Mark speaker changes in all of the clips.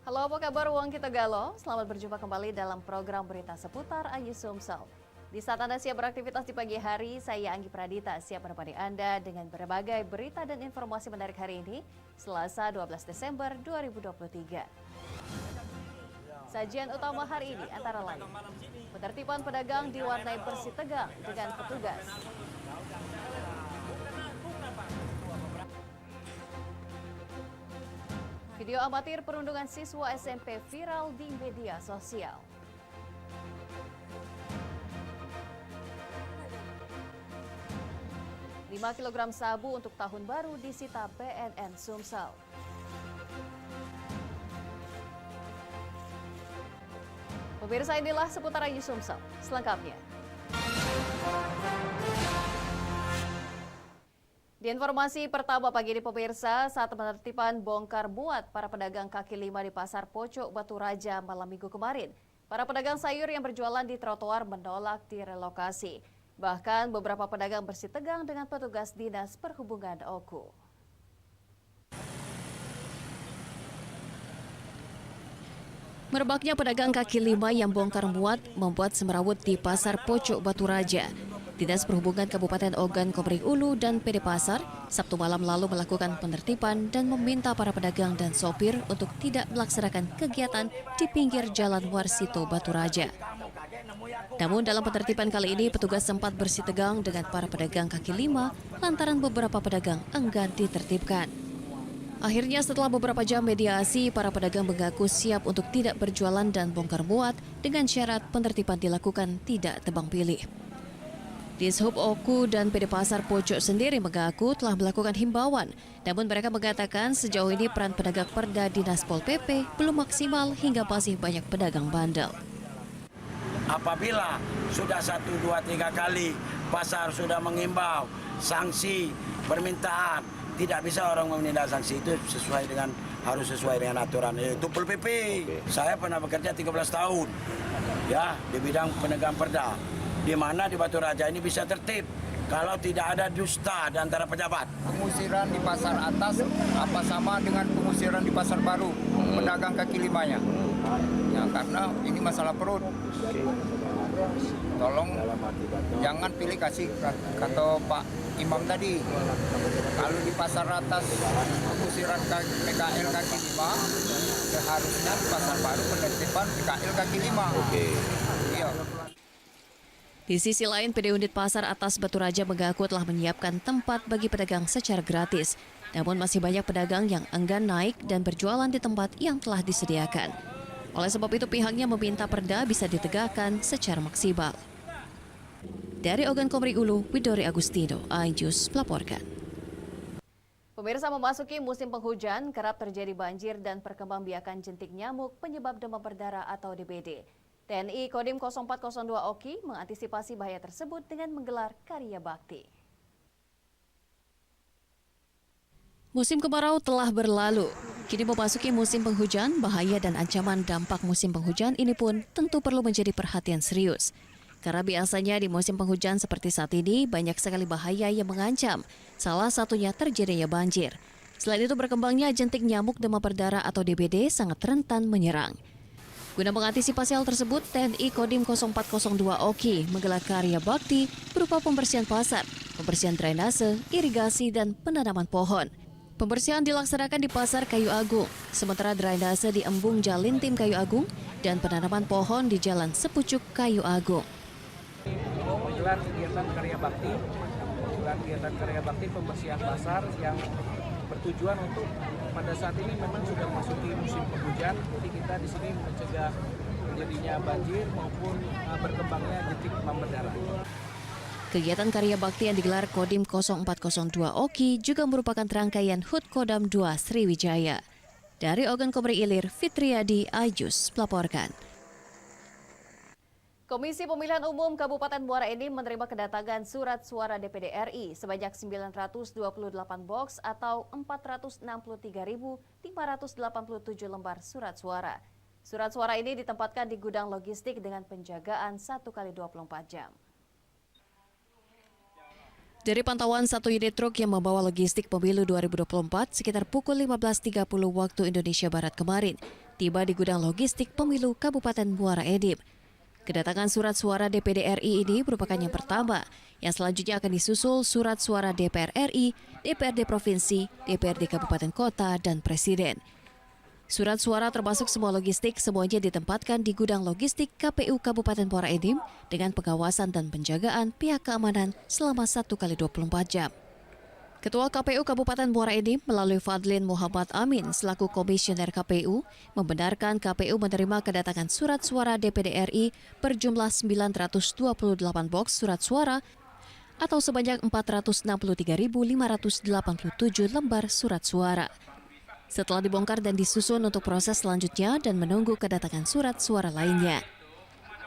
Speaker 1: Halo, apa kabar Wong Kita Galo? Selamat berjumpa kembali dalam program berita seputar Ayu Sumsel. Di saat Anda siap beraktivitas di pagi hari, saya Anggi Pradita siap menemani Anda dengan berbagai berita dan informasi menarik hari ini, Selasa 12 Desember 2023. Sajian utama hari ini antara lain, penertiban pedagang diwarnai bersih tegang dengan petugas. Video amatir perundungan siswa SMP viral di media sosial. Lima kilogram sabu untuk tahun baru disita BNN Sumsel. Pemirsa, inilah seputar Ayu Sumsel. Selengkapnya. Di informasi pertama pagi ini pemirsa, saat penertiban bongkar muat para pedagang kaki lima di Pasar Pocok Batu Raja malam minggu kemarin, para pedagang sayur yang berjualan di trotoar menolak direlokasi. Bahkan beberapa pedagang bersih tegang dengan petugas Dinas Perhubungan Oku. Merebaknya pedagang kaki lima yang bongkar muat membuat semerawut di Pasar Pocok Batu Raja. Dinas Perhubungan Kabupaten Ogan Komering Ulu dan PD Pasar Sabtu malam lalu melakukan penertiban dan meminta para pedagang dan sopir untuk tidak melaksanakan kegiatan di pinggir Jalan Warsito Batu Raja. Namun dalam penertiban kali ini petugas sempat bersih tegang dengan para pedagang kaki lima lantaran beberapa pedagang enggan ditertibkan. Akhirnya setelah beberapa jam mediasi, para pedagang mengaku siap untuk tidak berjualan dan bongkar muat dengan syarat penertiban dilakukan tidak tebang pilih. Dishub Oku dan PD Pasar Pocok sendiri mengaku telah melakukan himbauan, namun mereka mengatakan sejauh ini peran pedagang perda Dinas Pol PP belum maksimal hingga masih banyak pedagang bandel.
Speaker 2: Apabila sudah 1, 2, 3 kali pasar sudah mengimbau sanksi permintaan, tidak bisa orang menindak sanksi itu harus sesuai dengan aturan itu Pol PP. Saya pernah bekerja 13 tahun ya di bidang penegakan perda, di mana di Batu Raja ini bisa tertib kalau tidak ada dusta di antara pejabat.
Speaker 3: Pengusiran di pasar atas apa sama dengan pengusiran di pasar baru pedagang kaki limanya? Ya karena ini masalah perut. Tolong jangan pilih kasih kata Pak Imam tadi. Kalau di pasar atas pengusiran PKL kaki lima, seharusnya di pasar baru penertiban PKL kaki lima. Oke. Iya.
Speaker 1: Di sisi lain, PD Unit Pasar Atas Batu Raja mengaku telah menyiapkan tempat bagi pedagang secara gratis. Namun masih banyak pedagang yang enggan naik dan berjualan di tempat yang telah disediakan. Oleh sebab itu pihaknya meminta perda bisa ditegakkan secara maksimal. Dari Ogan Komering Ulu, Widori Agustino, iNews melaporkan. Pemirsa, memasuki musim penghujan, kerap terjadi banjir dan perkembangbiakan jentik nyamuk penyebab demam berdarah atau DBD. TNI Kodim 0402 Oki mengantisipasi bahaya tersebut dengan menggelar Karya Bakti. Musim kemarau telah berlalu. Kini memasuki musim penghujan, bahaya dan ancaman dampak musim penghujan ini pun tentu perlu menjadi perhatian serius. Karena biasanya di musim penghujan seperti saat ini banyak sekali bahaya yang mengancam. Salah satunya terjadinya banjir. Selain itu berkembangnya jentik nyamuk demam berdarah atau DBD sangat rentan menyerang. Guna mengantisipasi hal tersebut, TNI Kodim 0402 Oki menggelar Karya Bakti berupa pembersihan pasar, pembersihan drainase, irigasi, dan penanaman pohon. Pembersihan dilaksanakan di Pasar Kayu Agung, sementara drainase di Embung Jalin Tim Kayu Agung dan penanaman pohon di Jalan Sepucuk Kayu Agung.
Speaker 4: Menggelar kegiatan Karya Bakti pembersihan pasar yang bertujuan untuk pada saat ini memang sudah memasuki musim penghujan, jadi kita di sini mencegah terjadinya banjir maupun berkembangnya jentik demam berdarah.
Speaker 1: Kegiatan Karya Bakti yang digelar Kodim 0402 Oki juga merupakan rangkaian HUT Kodam 2 Sriwijaya. Dari Ogan Komering Ilir, Fitriadi, iNews melaporkan. Komisi Pemilihan Umum Kabupaten Muara Enim menerima kedatangan surat suara DPD RI sebanyak 928 box atau 463.587 lembar surat suara. Surat suara ini ditempatkan di gudang logistik dengan penjagaan 1x24 jam. Dari pantauan satu unit truk yang membawa logistik pemilu 2024 sekitar pukul 15.30 waktu Indonesia Barat kemarin, tiba di gudang logistik pemilu Kabupaten Muara Enim. Kedatangan surat suara DPD RI ini merupakan yang pertama, yang selanjutnya akan disusul surat suara DPR RI, DPRD Provinsi, DPRD Kabupaten Kota, dan Presiden. Surat suara termasuk semua logistik semuanya ditempatkan di gudang logistik KPU Kabupaten Muara Enim dengan pengawasan dan penjagaan pihak keamanan selama 1x24 jam. Ketua KPU Kabupaten Muara Enim melalui Fadlin Muhammad Amin selaku Komisioner KPU membenarkan KPU menerima kedatangan surat suara DPD RI berjumlah 928 box surat suara atau sebanyak 463.587 lembar surat suara. Setelah dibongkar dan disusun untuk proses selanjutnya dan menunggu kedatangan surat suara lainnya.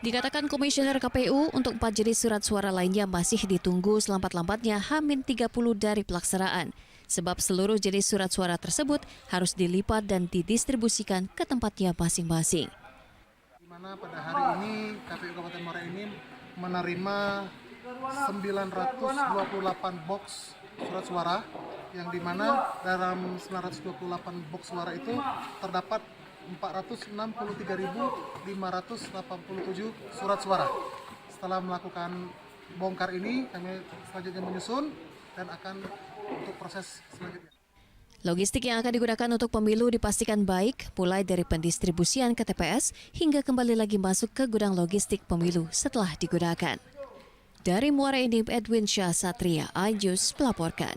Speaker 1: Dikatakan Komisioner KPU untuk 4 jenis surat suara lainnya masih ditunggu selambat-lambatnya H-30 dari pelaksanaan, sebab seluruh jenis surat suara tersebut harus dilipat dan didistribusikan ke tempatnya masing-masing.
Speaker 5: Di mana pada hari ini KPU Kabupaten Muara Enim menerima 928 box surat suara, yang dimana dalam 928 box suara itu terdapat 463.587 surat suara. Setelah melakukan bongkar ini, kami selanjutnya menyusun dan akan untuk proses selanjutnya.
Speaker 1: Logistik yang akan digunakan untuk pemilu dipastikan baik, mulai dari pendistribusian ke TPS hingga kembali lagi masuk ke gudang logistik pemilu setelah digunakan. Dari Muara Enim, Edwin Syah Satria, iNews melaporkan.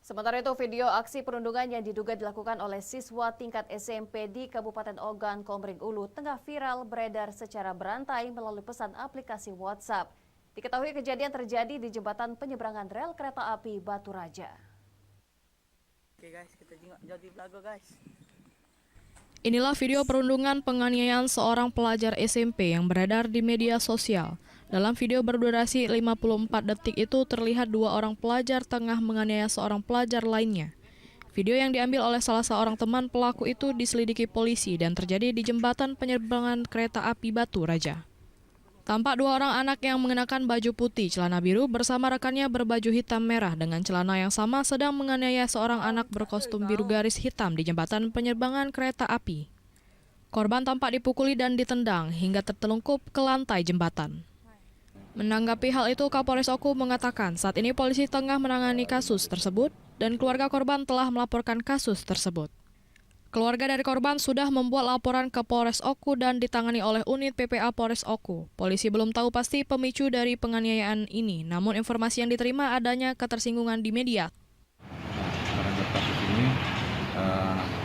Speaker 1: Sementara itu, video aksi perundungan yang diduga dilakukan oleh siswa tingkat SMP di Kabupaten Ogan, Komering Ulu tengah viral beredar secara berantai melalui pesan aplikasi WhatsApp. Diketahui kejadian terjadi di jembatan penyeberangan rel kereta api Batu Raja.
Speaker 6: Oke guys, kita tengok jadi belago guys.
Speaker 7: Inilah video perundungan penganiayaan seorang pelajar SMP yang beredar di media sosial. Dalam video berdurasi 54 detik itu terlihat 2 orang pelajar tengah menganiaya seorang pelajar lainnya. Video yang diambil oleh salah seorang teman pelaku itu diselidiki polisi dan terjadi di jembatan penyeberangan kereta api Batu Raja. Tampak 2 orang anak yang mengenakan baju putih, celana biru bersama rekannya berbaju hitam merah dengan celana yang sama sedang menganiaya seorang anak berkostum biru garis hitam di jembatan penyeberangan kereta api. Korban tampak dipukuli dan ditendang hingga tertelungkup ke lantai jembatan. Menanggapi hal itu, Kapolres Oku mengatakan saat ini polisi tengah menangani kasus tersebut dan keluarga korban telah melaporkan kasus tersebut. Keluarga dari korban sudah membuat laporan ke Polres Oku dan ditangani oleh unit PPA Polres Oku. Polisi belum tahu pasti pemicu dari penganiayaan ini, namun informasi yang diterima adanya ketersinggungan di media.
Speaker 8: Terhadap kasus ini,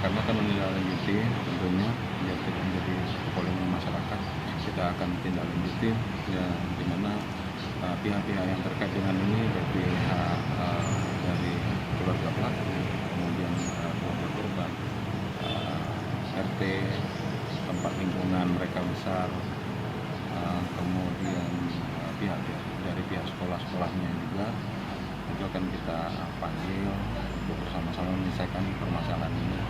Speaker 8: karena akan menindaklanjuti tentunya menjadi kepolisian masyarakat, kita akan tindak lanjuti ya, di mana pihak-pihak yang terkait dengan ini dari pihak dari keluarga pelaku, kemudian keluarga korban, RT, tempat lingkungan mereka besar, kemudian pihak dari pihak sekolah-sekolahnya juga itu akan kita panggil untuk bersama-sama menyelesaikan permasalahan ini.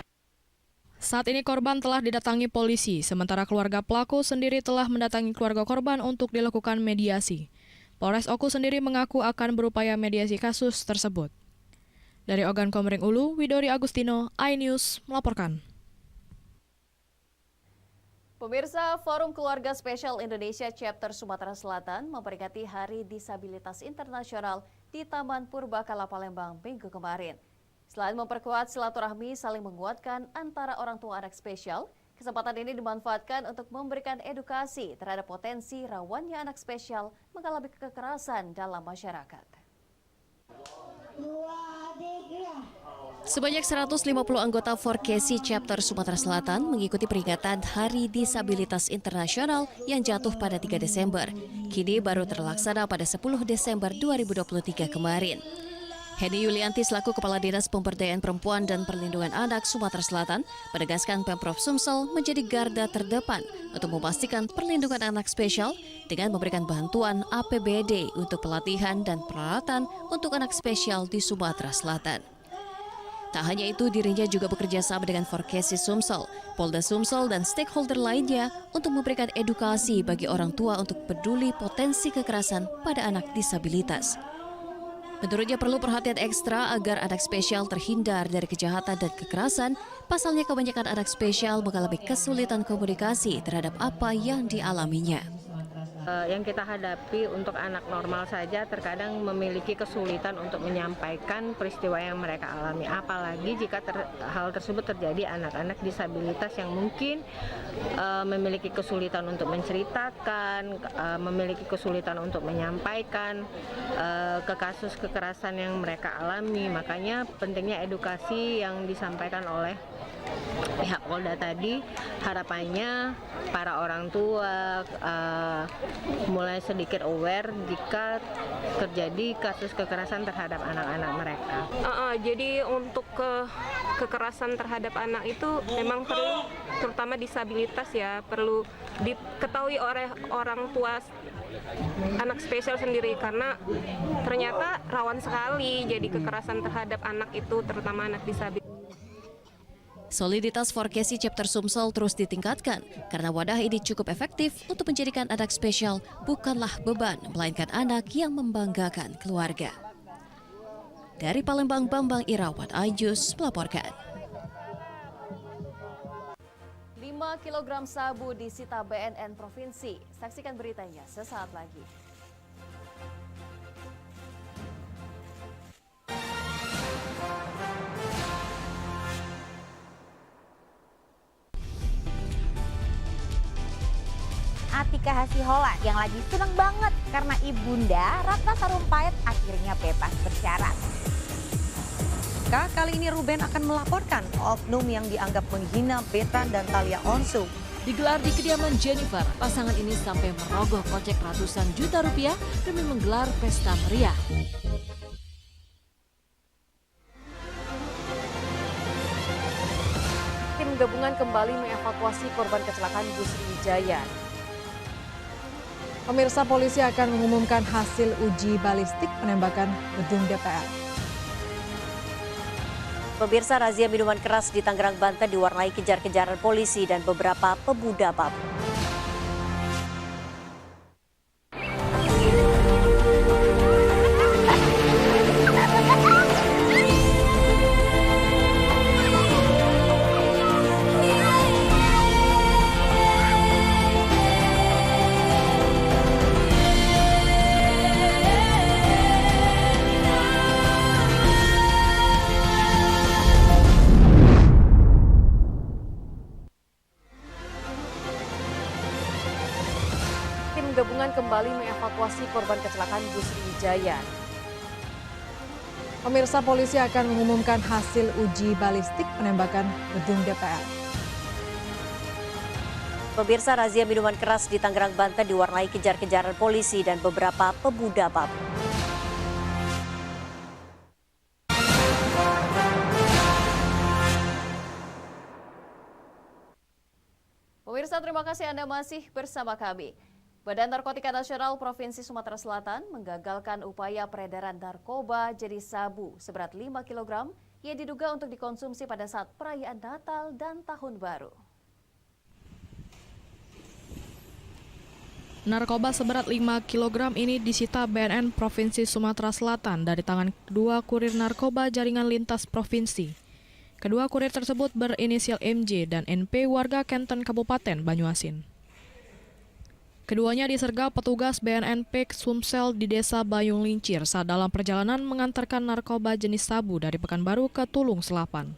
Speaker 7: Saat ini korban telah didatangi polisi, sementara keluarga pelaku sendiri telah mendatangi keluarga korban untuk dilakukan mediasi. Polres Oku sendiri mengaku akan berupaya mediasi kasus tersebut. Dari Ogan Komering Ulu, Widori Agustino, iNews melaporkan.
Speaker 1: Pemirsa, Forum Keluarga Spesial Indonesia Chapter Sumatera Selatan memperingati Hari Disabilitas Internasional di Taman Purbakala Palembang Minggu kemarin. Selain memperkuat silaturahmi saling menguatkan antara orang tua anak spesial, kesempatan ini dimanfaatkan untuk memberikan edukasi terhadap potensi rawannya anak spesial mengalami kekerasan dalam masyarakat. Sebanyak 150 anggota Forkesi Chapter Sumatera Selatan mengikuti peringatan Hari Disabilitas Internasional yang jatuh pada 3 Desember. Kini baru terlaksana pada 10 Desember 2023 kemarin. Heni Yulianti selaku Kepala Dinas Pemberdayaan Perempuan dan Perlindungan Anak Sumatera Selatan menegaskan Pemprov Sumsel menjadi garda terdepan untuk memastikan perlindungan anak spesial dengan memberikan bantuan APBD untuk pelatihan dan peralatan untuk anak spesial di Sumatera Selatan. Tak hanya itu, dirinya juga bekerja sama dengan Forkesi Sumsel, Polda Sumsel, dan stakeholder lainnya untuk memberikan edukasi bagi orang tua untuk peduli potensi kekerasan pada anak disabilitas. Menurutnya perlu perhatian ekstra agar anak spesial terhindar dari kejahatan dan kekerasan Pasalnya kebanyakan anak spesial mengalami kesulitan komunikasi terhadap apa yang dialaminya.
Speaker 9: Yang kita hadapi untuk anak normal saja terkadang memiliki kesulitan untuk menyampaikan peristiwa yang mereka alami, apalagi jika hal tersebut terjadi anak-anak disabilitas yang mungkin memiliki kesulitan untuk menceritakan, memiliki kesulitan untuk menyampaikan ke kasus kekerasan yang mereka alami. Makanya pentingnya edukasi yang disampaikan oleh pihak Polda tadi, harapannya para orang tua mulai sedikit aware jika terjadi kasus kekerasan terhadap anak-anak mereka.
Speaker 10: Jadi untuk kekerasan terhadap anak itu memang perlu, terutama disabilitas ya, perlu diketahui oleh orang tua anak spesial sendiri, karena ternyata rawan sekali jadi kekerasan terhadap anak itu, terutama anak disabilitas.
Speaker 1: Soliditas Forkesi Chapter Sumsel terus ditingkatkan karena wadah ini cukup efektif untuk menjadikan anak spesial bukanlah beban, melainkan anak yang membanggakan keluarga. Dari Palembang, Bambang Irawan, iJus melaporkan. 5 kg sabu disita BNN Provinsi. Saksikan beritanya sesaat lagi.
Speaker 11: Atika Hasiholan yang lagi seneng banget karena ibunda Ratna Sarumpait akhirnya bebas bersyarat.
Speaker 12: Kali ini Ruben akan melaporkan oknum yang dianggap menghina Betan dan Thalia Onsu.
Speaker 1: Digelar di kediaman Jennifer, pasangan ini sampai merogoh kocek ratusan juta rupiah demi menggelar pesta meriah. Tim gabungan kembali mengevakuasi korban kecelakaan bus Sriwijaya.
Speaker 13: Pemirsa, polisi akan mengumumkan hasil uji balistik penembakan gedung DPR.
Speaker 14: Pemirsa, razia minuman keras di Tangerang, Banten diwarnai kejar-kejaran polisi dan beberapa pemuda mabuk.
Speaker 1: Gabungan kembali mengevakuasi korban kecelakaan bus Sriwijaya.
Speaker 13: Pemirsa, polisi akan mengumumkan hasil uji balistik penembakan gedung DPR.
Speaker 14: Pemirsa, razia minuman keras di Tangerang, Banten diwarnai kejar-kejaran polisi dan beberapa pemuda mabuk.
Speaker 1: Pemirsa, terima kasih Anda masih bersama kami. Badan Narkotika Nasional Provinsi Sumatera Selatan menggagalkan upaya peredaran narkoba jenis sabu seberat 5 kg yang diduga untuk dikonsumsi pada saat perayaan Natal dan Tahun Baru.
Speaker 7: Narkoba seberat 5 kg ini disita BNN Provinsi Sumatera Selatan dari tangan kedua kurir narkoba jaringan lintas provinsi. Kedua kurir tersebut berinisial MJ dan NP warga Kenton Kabupaten Banyuasin. Keduanya disergap petugas BNNP Sumsel di Desa Bayung Lincir saat dalam perjalanan mengantarkan narkoba jenis sabu dari Pekanbaru ke Tulung Selapan.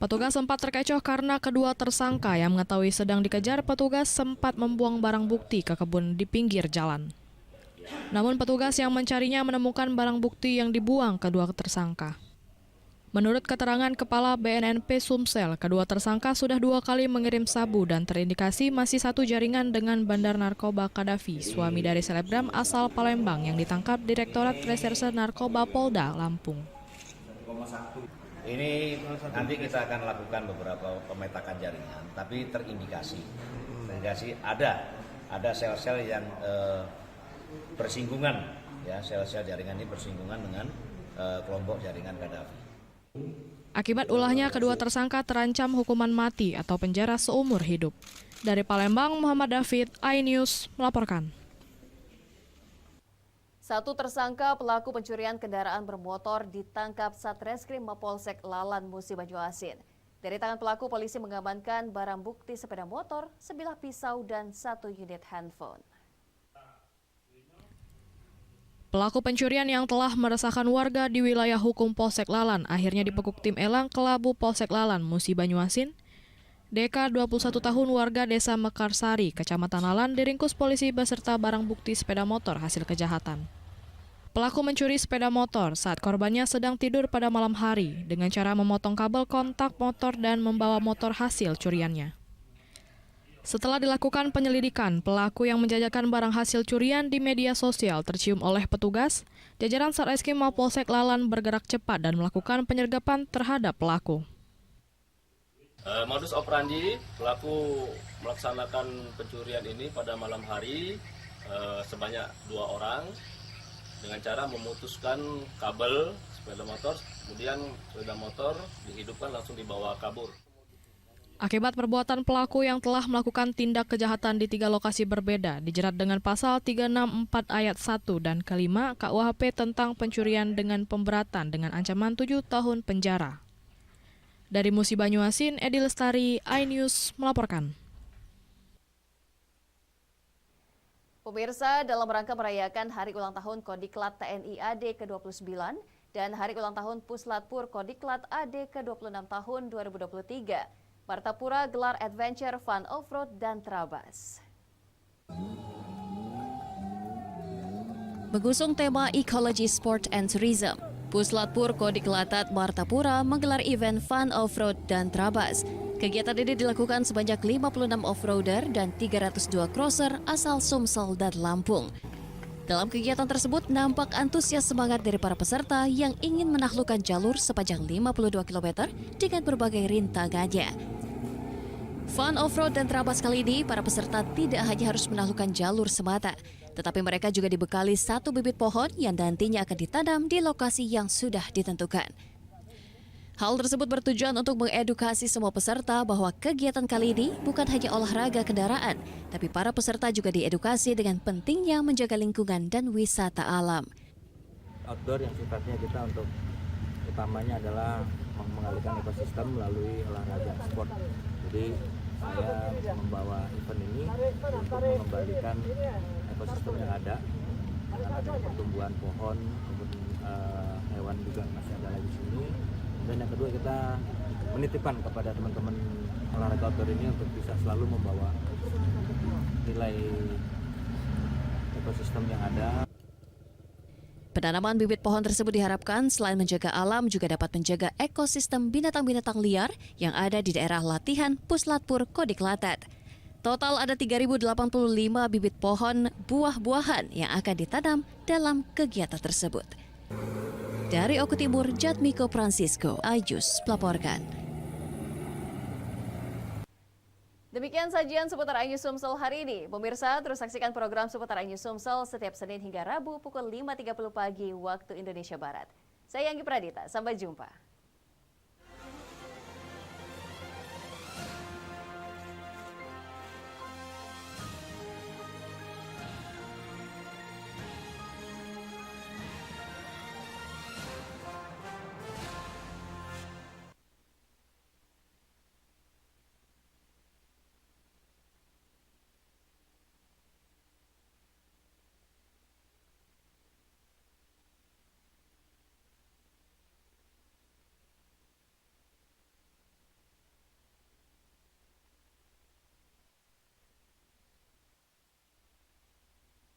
Speaker 7: Petugas sempat terkecoh karena kedua tersangka yang mengetahui sedang dikejar petugas sempat membuang barang bukti ke kebun di pinggir jalan. Namun petugas yang mencarinya menemukan barang bukti yang dibuang kedua tersangka. Menurut keterangan Kepala BNNP Sumsel, kedua tersangka sudah 2 kali mengirim sabu dan terindikasi masih satu jaringan dengan bandar narkoba Kadafi, suami dari selebgram asal Palembang yang ditangkap Direktorat Reserse Narkoba Polda Lampung.
Speaker 15: Ini nanti kita akan lakukan beberapa pemetakan jaringan, tapi terindikasi ada sel-sel yang bersinggungan, ya sel-sel jaringan ini bersinggungan dengan kelompok jaringan Kadafi.
Speaker 7: Akibat ulahnya, kedua tersangka terancam hukuman mati atau penjara seumur hidup. Dari Palembang, Muhammad David, iNews melaporkan.
Speaker 1: Satu tersangka pelaku pencurian kendaraan bermotor ditangkap Satreskrim Mapolsek Lalan Musi Banyuasin. Dari tangan pelaku, polisi mengamankan barang bukti sepeda motor, sebilah pisau, dan 1 unit handphone.
Speaker 7: Pelaku pencurian yang telah meresahkan warga di wilayah hukum Polsek Lalan akhirnya dibekuk tim elang Kelabu Polsek Lalan, Musi Banyuasin. DK 21 tahun warga Desa Mekarsari, Kecamatan Lalan diringkus polisi beserta barang bukti sepeda motor hasil kejahatan. Pelaku mencuri sepeda motor saat korbannya sedang tidur pada malam hari dengan cara memotong kabel kontak motor dan membawa motor hasil curiannya. Setelah dilakukan penyelidikan, pelaku yang menjajakan barang hasil curian di media sosial tercium oleh petugas, jajaran Satreskrim Mapolsek Lalan bergerak cepat dan melakukan penyergapan terhadap pelaku.
Speaker 16: Modus operandi pelaku melaksanakan pencurian ini pada malam hari sebanyak 2 orang dengan cara memutuskan kabel sepeda motor, kemudian sepeda motor dihidupkan langsung dibawa kabur.
Speaker 7: Akibat perbuatan pelaku yang telah melakukan tindak kejahatan di 3 lokasi berbeda dijerat dengan pasal 364 ayat 1 dan ke-5 KUHP tentang pencurian dengan pemberatan dengan ancaman 7 tahun penjara. Dari Musi Banyuasin, Edi Lestari, iNews melaporkan.
Speaker 1: Pemirsa, dalam rangka merayakan Hari Ulang Tahun Kodiklat TNI AD ke-29 dan Hari Ulang Tahun Puslatpur Kodiklat AD ke-26 tahun 2023, Martapura gelar Adventure Fun Offroad dan Trabas. Mengusung tema Ecology, Sport and Tourism, Puslatpur Kodiklatat Martapura menggelar event Fun Offroad dan Trabas. Kegiatan ini dilakukan sebanyak 56 offroader dan 302 crosser asal Sumsel dan Lampung. Dalam kegiatan tersebut nampak antusias semangat dari para peserta yang ingin menaklukkan jalur sepanjang 52 km dengan berbagai rintangannya. Fun Offroad dan Trabas kali ini, para peserta tidak hanya harus menaklukkan jalur semata, tetapi mereka juga dibekali 1 bibit pohon yang nantinya akan ditanam di lokasi yang sudah ditentukan. Hal tersebut bertujuan untuk mengedukasi semua peserta bahwa kegiatan kali ini bukan hanya olahraga kendaraan, tapi para peserta juga diedukasi dengan pentingnya menjaga lingkungan dan wisata alam.
Speaker 17: Outdoor yang sifatnya kita untuk utamanya adalah mengalihkan ekosistem melalui olahraga sport. Jadi saya membawa event ini untuk mengembalikan ekosistem yang ada dengan adanya pertumbuhan pohon, kemudian hewan juga masih ada lagi di sini. Dan yang kedua, kita menitipkan kepada teman-teman olahraga outdoor ini untuk bisa selalu membawa nilai ekosistem yang ada.
Speaker 1: Penanaman bibit pohon tersebut diharapkan selain menjaga alam juga dapat menjaga ekosistem binatang-binatang liar yang ada di daerah latihan Puslatpur Kodiklatat. Total ada 3.085 bibit pohon buah-buahan yang akan ditanam dalam kegiatan tersebut. Dari Oku Timur, Jatmiko Francisco, iNews melaporkan. Demikian sajian seputar iNews Sumsel hari ini. Pemirsa, terus saksikan program seputar iNews Sumsel setiap Senin hingga Rabu pukul 5.30 pagi waktu Indonesia Barat. Saya Anggi Pradita, sampai jumpa.